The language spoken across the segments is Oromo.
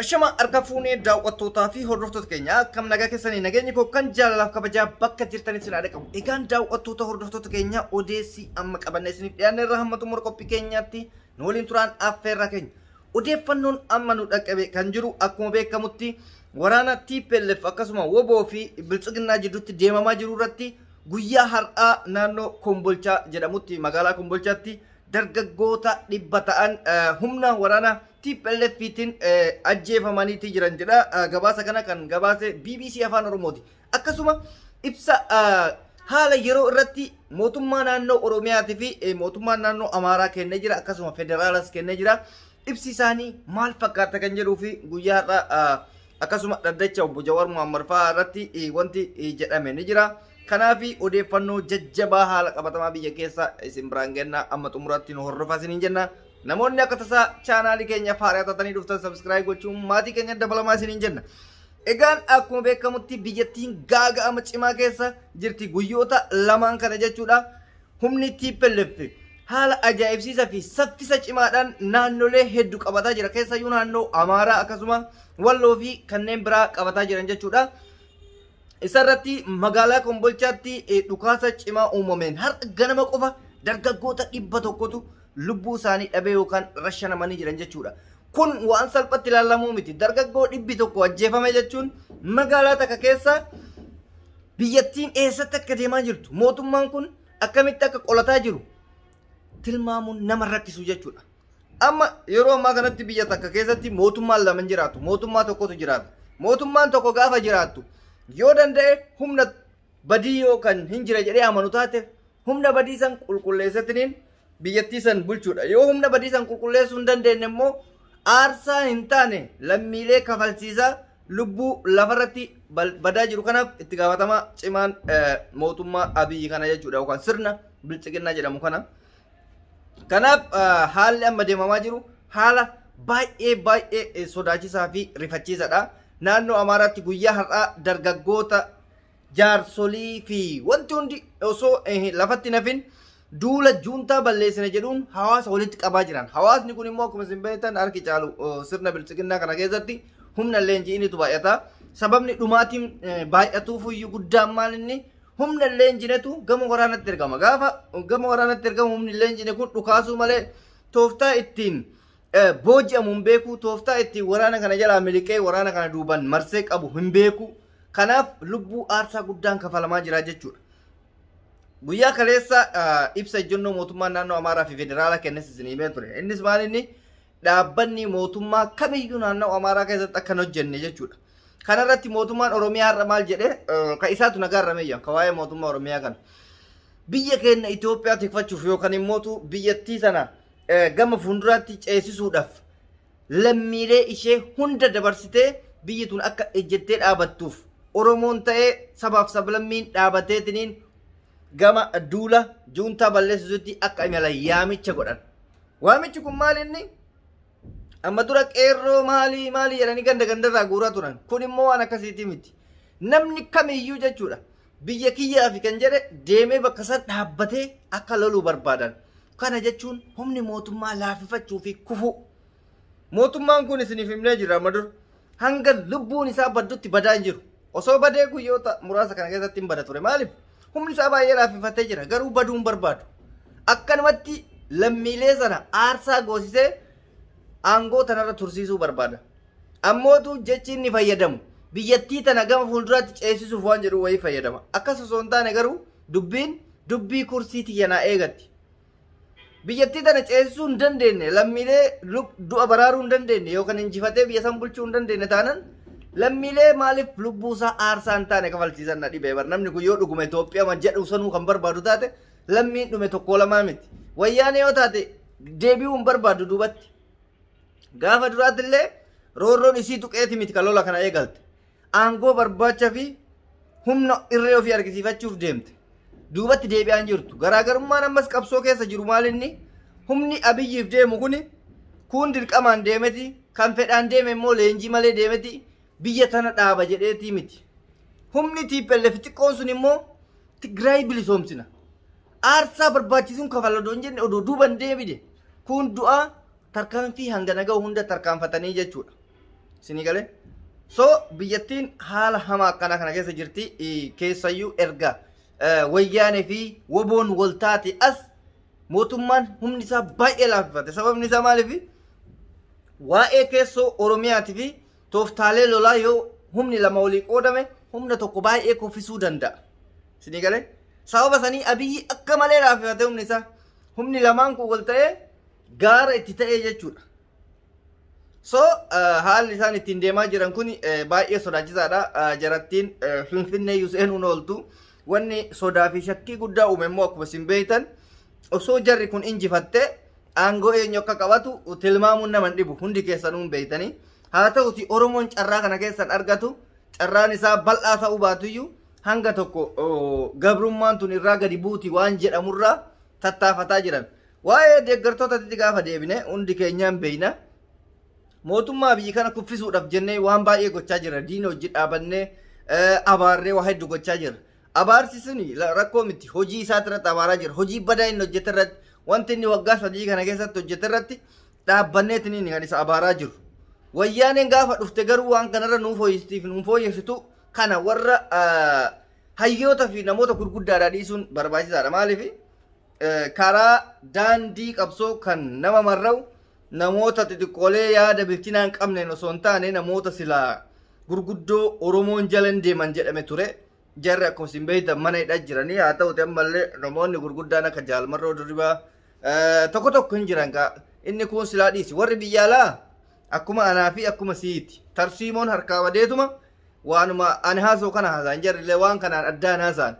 Shama arka fuunee daawwattootaa fi hordoftoota keenya akkam nagaa keessanii nageenyi koo kan jaalalaaf kabajaa bakka jirtanitti sin qabu. Egaan daawwattoota hordoftoota keenya odeessi amma qabannee isiniif dhiyaanne irraa hamma xumura qophii keenyaatti nu waliin turaan affeerraa keenya. Odeeffannoon amma nu dhaqqabe kan jiru akkuma beekamutti waraana TPLF akkasuma WBO fi Biltsiginnaa jidduutti deemamaa jiru irratti guyyaa har'aa naannoo Kombolchaa jedhamutti magaalaa Kombolchaatti dargaggoota 100 ta'an humna waraana TPLFtiin ajjeefamaniiti jiran jedha. Gabaasa kana kan gabaase BBC Afaan Oromooti. Akkasuma ibsa haala yeroo irratti mootummaa naannoo Oromiyaatii fi mootummaa naannoo Amaaraa kennee jira. Akkasuma federaalas kennee jira. Ibsi isaanii maal fakkaata kan jedhuu fi guyyaa har'aa akkasuma dhaddacha obbo Jawaar Mohammad fa'aa irratti wanti jedhame ni jira. Kanaafi odeeffannoo jajjabaa haala qabatamaa biyya keessa isin biraan gennaa amma xumuraatti nu hordofaa isiniin jenna. Namoonni akka tasaa chaanaalii keenya faaraa taatanii dhuftan subscribe gochuun maatii keenya dabalamaa isiniin jenna. Egaan akkuma beekamutti biyyattiin gaaga'ama cimaa keessa jirti guyyoota lamaan kana jechuudha. Humni TPLF haala ajaa'ibsiisaa fi saffisa cimaadhaan naannolee hedduu qabataa jira. Keessayyuu naannoo Amaaraa akkasuma Walloo fi kanneen biraa qabataa jiran jechuudha. Isarratti magaalaa Kombolchaatti dhukaasa cimaa uumameen har'a ganama qofa dargaggoota 100tu lubbuu isaanii dhabee yookaan rashanamanii jiran jechuudha. Kun waan salphatti ilaalamuu miti. Dargaggoo 100 ajjeefame jechuun magaalaa takka keessa biyyattiin eessatti akka deemaa jirtu mootummaan kun akkamitti akka qolataa jiru tilmaamuun nama rakkisu jechuudha. Amma yeroo ammaa kanatti biyya takka keessatti mootummaan lama jiraatu. Mootummaa tokkotu jiraata. Mootummaan tokko gaafa jiraattu yoo danda'e humna badii yookaan hin jira jedhee amanu taate humna badii san qulqulleessatiniin biyyattii san bulchuudha. Yoo humna badii san qulqulleessuu hin dandeenye immoo aarsaa hin taane lammiilee kafalchiisaa lubbuu lafarratti badaa jiru. Kanaaf itti gaafatamaa cimaan mootummaa Abiyyi kana jechuudha yookaan sirna Biltsiginnaa jedhamu kana. Kanaaf haalli amma deemamaa jiru haala baay'ee sodaachisaa fi rifachiisaadha. Naannoo Amaaraatti guyyaa har'aa dargaggoota jaarsolii fi wanti hundi osoo lafatti nafin duula juuntaa balleessina jedhuun hawaasa walitti qabaa jiran. Hawaasni kun immoo akkuma isin beektan harki caalu sirna Biltsiginnaa kana keessatti humna leenji'initu baay'ata. Sababni dhumaatiin baay'atuuf iyyuu guddaan maal inni humna leenjinetu gama waraanatti ergama. Gaafa gama waraanatti ergamu humni leenjine kun dhukaasuu malee tooftaa ittiin booji'amu hin beeku. Tooftaa ittiin waraana kana jalaa miliqee waraana kana duuban marsee qabu hin beeku. Kanaaf lubbuu aarsaa guddaan kafalamaa jira jechuudha. Guyyaa kaleessa ibsa ejjennoo mootummaan naannoo Amaaraa fi federaalaa kennes isin himee ture. Innis maal inni dhaabbanni mootummaa kamiyyuu naannoo Amaaraa keessatti akka hin hojjenne jechuudha. Kanarratti mootummaan Oromiyaa har'a maal jedhe ka isaatu nagaarrameeyya ka waa'ee mootummaa Oromiyaa kana. Biyya keenya Itoophiyaa tikfachuuf yookaan immoo biyyattii sana gama fuulduraatti ceesisuudhaaf lammiilee ishee hunda dabarsitee biyyi tun akka ejjettee dhaabattuuf Oromoon ta'ee sabaaf sablammiin dhaabateetiniin gama duula juuntaa balleessisuutti akka imala yaamicha godhan. Waamichi kun maal inni? Amma dura qeerroo maalii jedhanii gandarraa guuraa turan. Kun immoo waan akkasiitii miti. Namni kamiyyuu jechuudha biyya kiyyaa fi kan jedhe deemee bakka san dhaabbatee akka loluu barbaadan. Kana jechuun humni mootummaa laafifachuu fi kufu. Mootummaan kun isiniif himnee jira amma dur hanga lubbuun isaa baddutti badaa hin jiru. Osoo badee guyyoota muraasa kana keessatti hin bada ture. Maaliif? Humni isaa baay'ee laafifatee jira garuu baduu hin barbaadu. Akkanumatti lammiilee sana aarsaa goosisee aangoo tanarra tursiisuu barbaada. Ammootu jechi inni fayyadamu biyyattii tana gama fuulduraatti ceesisuuf waan jedhu wayii fayyadama. Akkas osoo hin taane garuu dubbii kursiitii yanaa eegatti. Biyyattii tana ceesisuu hin dandeenye lammiilee du'a baraaruu hin dandeenye yookaan injifatee biyya san bulchuu hin dandeenye taanan lammiilee maaliif lubbuusaa aarsaa hin taane kafalchiisan na dhibee bar namni kun yoo dhuguma Itoophiyaa jedhu sanuu kan barbaadu taate lammiin dhume tokko lamaa miti. Wayyaanee yoo taate deebi'uu hin barbaadu duubatti. Gaafa duraattillee roorroon isii tuqeeti miti kan lola kana eegalte. Aangoo barbaacha fi humna irree ofii argisiifachuuf deemte. Duubatti deebi'aan jirtu. Garaagarummaan ammas qabsoo keessa jiru maal inni? Humni Abiyyiif deemu kun dirqamaan deemeti. Kan fedhaan deeme immoo leenjii malee deemeti. Biyya tana dhaaba jedheetii miti. Humni TPLF xiqqoon sun immoo Tigraay bilisoomsina. Aarsaa barbaachisuun kafalladoo hin jenne odoo duuban deebide. Kun du'a tarkaanfii hanga nagaa hunda tarkaanfatanii jechuudha. Isinii galee. So biyyattiin haala hamaa kana keessa jirti keessayyuu erga wayyaanee fi woboon wal taate as mootummaan humni isaa baay'ee laaffifate. Sababni isaa maaliif? Waa'ee keessoo Oromiyaatii fi tooftaalee lolaa yoo humni lama walii qoodame humna tokko baay'ee kuffisuu danda'a. Isinii galee. Sababa sanii Abiyyi akka malee laaffifate humni isaa. Humni lamaan kun wal ta'ee gaara itti ta'ee jechuudha. So haalli isaan ittiin deemaa jiran kun baay'ee sodaachisaadha. Jarattiin Finfinnee Yuseenuun ooltu wanni sodaa fi shakkii guddaa uume immoo akkuma isin beektan osoo jarri kun injifatte aangoo eenyu akka qabatu tilmaamuun nama hin dhibu hundi keessanuu hin beektanii. Haa ta'uti Oromoon carraa kana keessan argatu carraan isaa bal'aa ta'uu baatuyyuu hanga tokko gabrummaan tun irraa gadi buuti waan jedhamurraa tattaafataa jiran. Waa'ee deeggartootatti gaafa deebine hundi keenyaan beeyna. Mootummaa biyyi kana kuffisuudhaaf jennee waan baay'ee gochaa jira. Diina hojii dhaabannee abaarree waa hedduu gochaa jira. Abaarsi suni rakkoo miti. Hojii isaa irratti abaaraa jira. Hojii badaa inni hojjete irratti wanti inni waggaa 3 kana keessatti hojjete irratti dhaabbanneetiin inni kan isa abaaraa jiru. Wayyaaneen gaafa dhufte garuu waan kanarra nuuf fooyyessitu kana warra hayyoota fi namoota gurguddaadhaa dhiisuun barbaachisaadha. Maaliif karaa daandii qabsoo kan nama marra'u namoota xixiqqoolee yaada bilchinaan qabneen osoo hin taane namoota silaa gurguddoo Oromoon jalan deeman jedhame ture. Jarri akkuma isin beektan mana hidhaa jiranii. Haa ta'uti ammallee namoonni gurguddaan akka Jaalmarroo Dirribaa tokko hin jiran. Inni kun silaa dhiisi. Warri biyya alaa akkuma anaa fi akkuma siiti. Tarsiimoon harkaa badeetuma waanuma ani haasoo kana haasaan jarrillee waan kanaan addaan haasaan.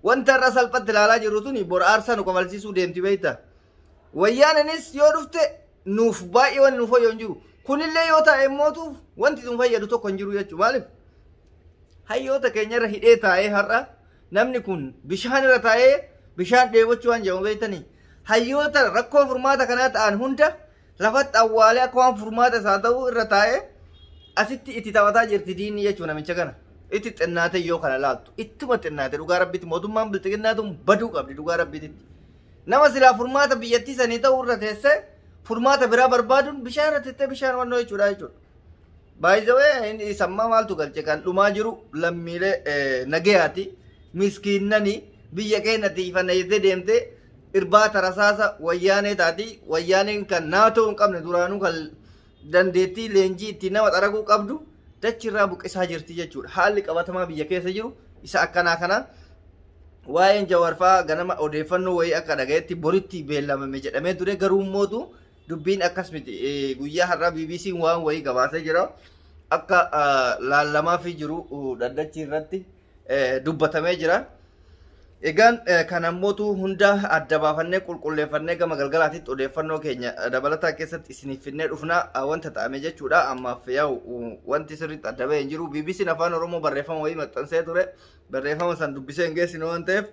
Wanta irra salphatti ilaalaa jirru tuni bor aarsaa nu qabalsiisuu deemti beekta. Wayyaaneenis yoo dhufte nuuf baay'ee wanti nuuf fayyadu hin jiru. Kunillee yoo ta'e immootu wanti nu fayyadu tokko hin jiru jechuudha. Maaliif? Hayyoota keenyarra hidhee taa'ee har'a namni kun bishaan irra taa'ee bishaan dheebochuu waan jedhamu beektanii. Hayyoota rakkoo furmaata kanaa ta'an hunda lafatti awwaalee akka waan furmaata isaa ta'u irra taa'ee asitti itti taphataa jirti diinni jechuudha namicha kana. Itti xinnaate yoo kana laaltu ittuma xinnaate dhugaa rabbitti mootummaan bilxiginnaatuun baduu qabdi dhugaa rabbititti. Nama silaa furmaata biyyattii sanii ta'uu irra teessee furmaata biraa barbaaduun bishaan irra teessee bishaan wannoo jechuudha. Baay'ee inni sammaa maaltu galche kan dhumaa jiru lammiilee nagayaati. Miskiinnanii biyya keenyatti ifanneessee deemtee irbaata rasaasa wayyaanee taati. Wayyaaneen kan naatoo hin qabne duraanuu kan dandeettii leenjii ittiin nama xaraguu qabdu dachirraa buqqisaa jirti jechuudha. Haalli qabatamaa biyya keessa jiru isa akkanaa kana waa'een Jawaarfaa ganama odeeffannoo wayii akka dhagayetti boritti beellamame jedhamee ture garuu mootu dubbiin akkas miti. Guyyaa har'aa BBC'n waan wayii gabaasee jira. Akka laallamaa fi jiru dhaddachi irratti dubbatamee jira. Egaan kan ammootu hunda adda baafannee qulqulleeffannee gama galgalaatitti odeeffannoo keenya dabalataa keessatti isiniif finnee dhufnaa wanta ta'ame jechuudha. Ammaaf yaa'u wanti sirriitti adda bahee hin jiru. BBC'n afaan Oromoo barreeffama wayii maxxansee ture. Barreeffama san dubbisee hin geessine waan ta'eef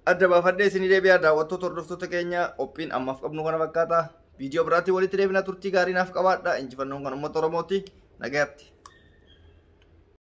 adda baafannee isinii deebi'aa daawwattoota hordoftoota keenya qophiin ammaaf qabnu kana fakkaata. Viidiyoo biraatti walitti deebina turtii gaarii naaf qabaadha. Injifannoon kan uummata Oromooti. Nagaatti.